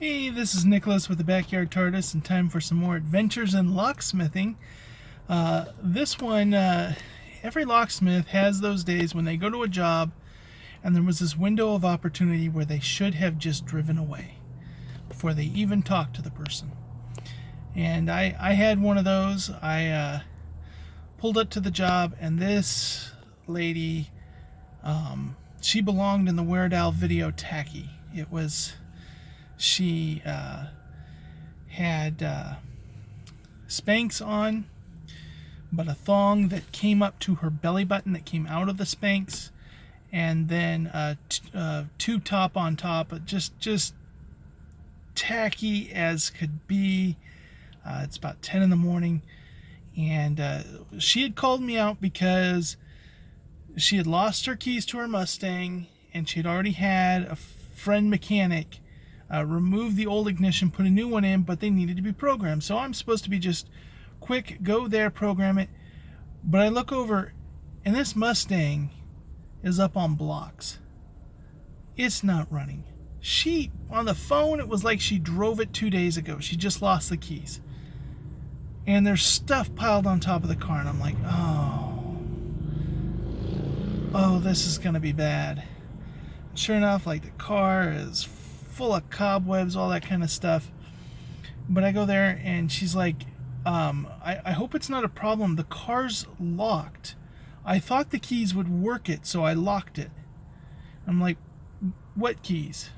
Hey, this is Nicholas with the Backyard TARDIS, and time for some more adventures in locksmithing. This one, every locksmith has those days when they go to a job and there was this window of opportunity where they should have just driven away before they even talked to the person. And I had one of those. I pulled up to the job, and this lady, she belonged in the Weird Al video Tacky. She had Spanx on, but a thong that came up to her belly button that came out of the Spanx, and then tube top on top, just tacky as could be. It's about 10 in the morning, and she had called me out because she had lost her keys to her Mustang, and she had already had a friend mechanic remove the old ignition, put a new one in, but they needed to be programmed. So I'm supposed to be just quick, go there, program it. But I look over, and this Mustang is up on blocks. It's not running. She, on the phone, it was like she drove it 2 days ago. She just lost the keys. And there's stuff piled on top of the car, and I'm like, oh, this is going to be bad. Sure enough, like, the car is full of cobwebs, all that kind of stuff. But I go there, and she's like, I hope it's not a problem. The car's locked. I thought the keys would work it, so I locked it. I'm like, what keys?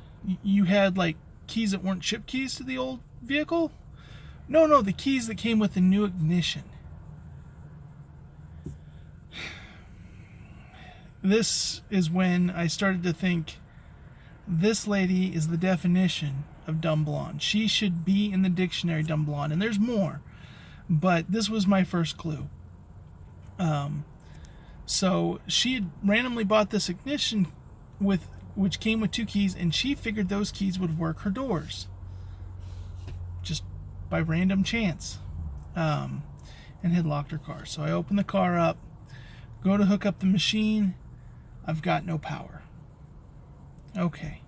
You had, like, keys that weren't chip keys to the old vehicle? No, the keys that came with the new ignition. This is when I started to think, this lady is the definition of dumb blonde. She should be in the dictionary, dumb blonde, and there's more, but this was my first clue. So she had randomly bought this ignition which came with 2 keys, and she figured those keys would work her doors just by random chance, and had locked her car. So I open the car up, go to hook up the machine. I've got no power. Okay,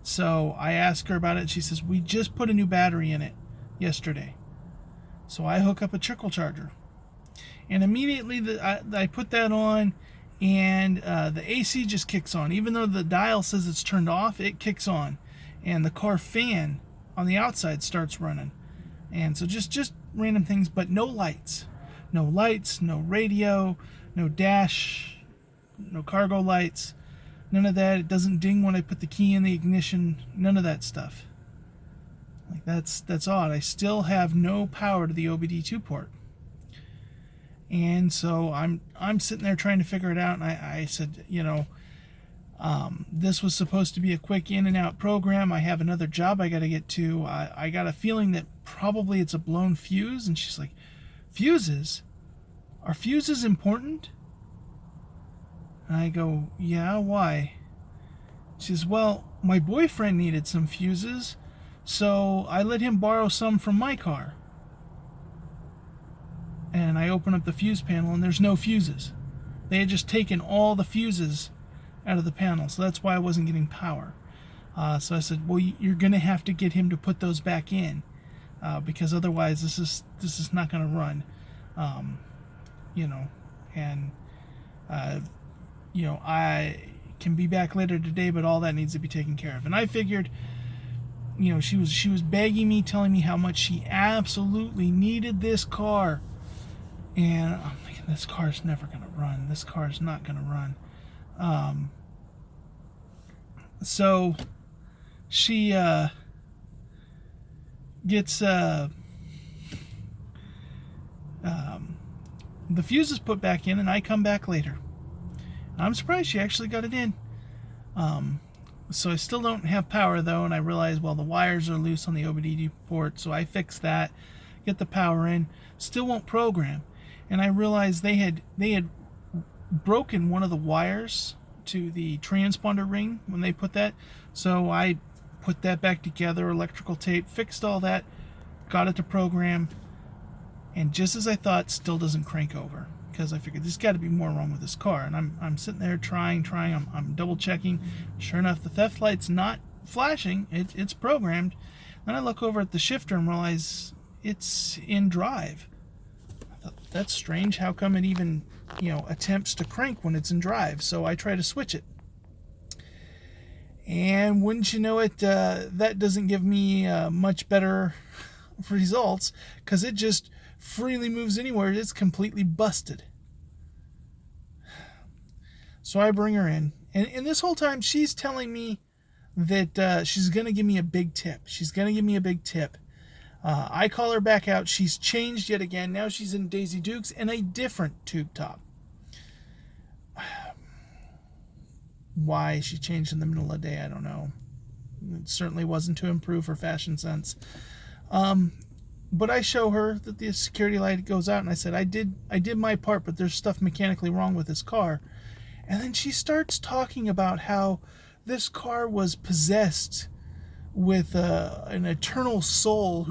so I ask her about it. She says, we just put a new battery in it yesterday. So I hook up a trickle charger, and immediately I put that on, and the AC just kicks on. Even though the dial says it's turned off, it kicks on, and the car fan on the outside starts running. And so just random things, but no lights, no radio, no dash, no cargo lights. None of that. It doesn't ding when I put the key in the ignition. None of that stuff. Like, that's odd. I still have no power to the OBD2 port. And so I'm sitting there trying to figure it out, and I said, this was supposed to be a quick in and out program. I have another job I got to get to. I got a feeling that probably it's a blown fuse. And she's like, fuses? Are fuses important? And I go, yeah, why? She says, well, my boyfriend needed some fuses, so I let him borrow some from my car. And I open up the fuse panel, and there's no fuses. They had just taken all the fuses out of the panel, so that's why I wasn't getting power. So I said, well, you're going to have to get him to put those back in, because otherwise this is not going to run. I can be back later today, but all that needs to be taken care of. And I figured, she was begging me, telling me how much she absolutely needed this car. And I'm thinking, this car's never going to run. This car's not going to run. So she gets the fuses put back in, and I come back later. I'm surprised she actually got it in. So I still don't have power, though, and I realize, well, the wires are loose on the OBD2 port, so I fix that, get the power in, still won't program. And I realized they had broken one of the wires to the transponder ring when they put that. So I put that back together, electrical tape, fixed all that, got it to program, and just as I thought, still doesn't crank over. Because I figured there's got to be more wrong with this car. And I'm sitting there trying, I'm double checking. Sure enough, the theft light's not flashing. It's programmed. And I look over at the shifter and realize it's in drive. I thought, that's strange. How come it even, attempts to crank when it's in drive? So I try to switch it. And wouldn't you know it, that doesn't give me much better results, because it just freely moves anywhere. It's completely busted. So I bring her in. And this whole time, she's telling me that she's going to give me a big tip. She's going to give me a big tip. I call her back out. She's changed yet again. Now she's in Daisy Dukes and a different tube top. Why she changed in the middle of the day, I don't know. It certainly wasn't to improve her fashion sense. But I show her that the security light goes out, and I said, I did my part, but there's stuff mechanically wrong with this car. And then she starts talking about how this car was possessed with an eternal soul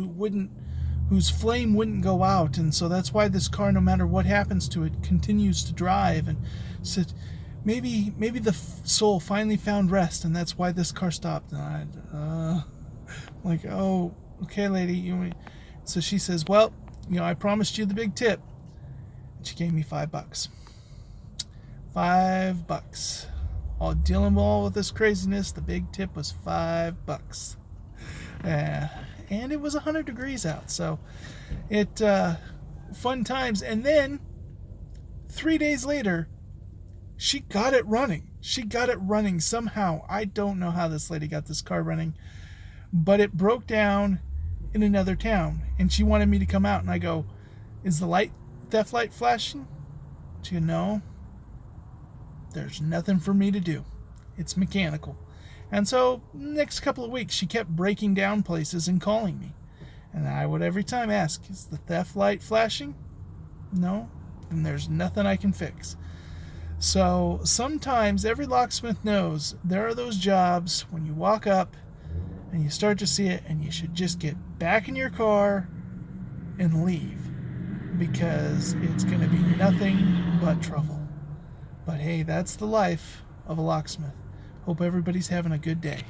whose flame wouldn't go out, and so that's why this car, no matter what happens to it, continues to drive. And said, maybe the soul finally found rest, and that's why this car stopped. And I, like, oh, okay, lady. So she says, well, I promised you the big tip. And she gave me $5. $5. All dealing with this craziness, the big tip was $5. And it was 100 degrees out, so it fun times. And then 3 days later, she got it running. She got it running somehow. I don't know how this lady got this car running, but it broke down in another town, and she wanted me to come out. And I go, is the theft light flashing? She goes, no. There's nothing for me to do. It's mechanical. And so, next couple of weeks, she kept breaking down places and calling me. And I would every time ask, is the theft light flashing? No. And there's nothing I can fix. So, sometimes every locksmith knows there are those jobs when you walk up and you start to see it, and you should just get back in your car and leave, because it's going to be nothing but trouble. But hey, that's the life of a locksmith. Hope everybody's having a good day.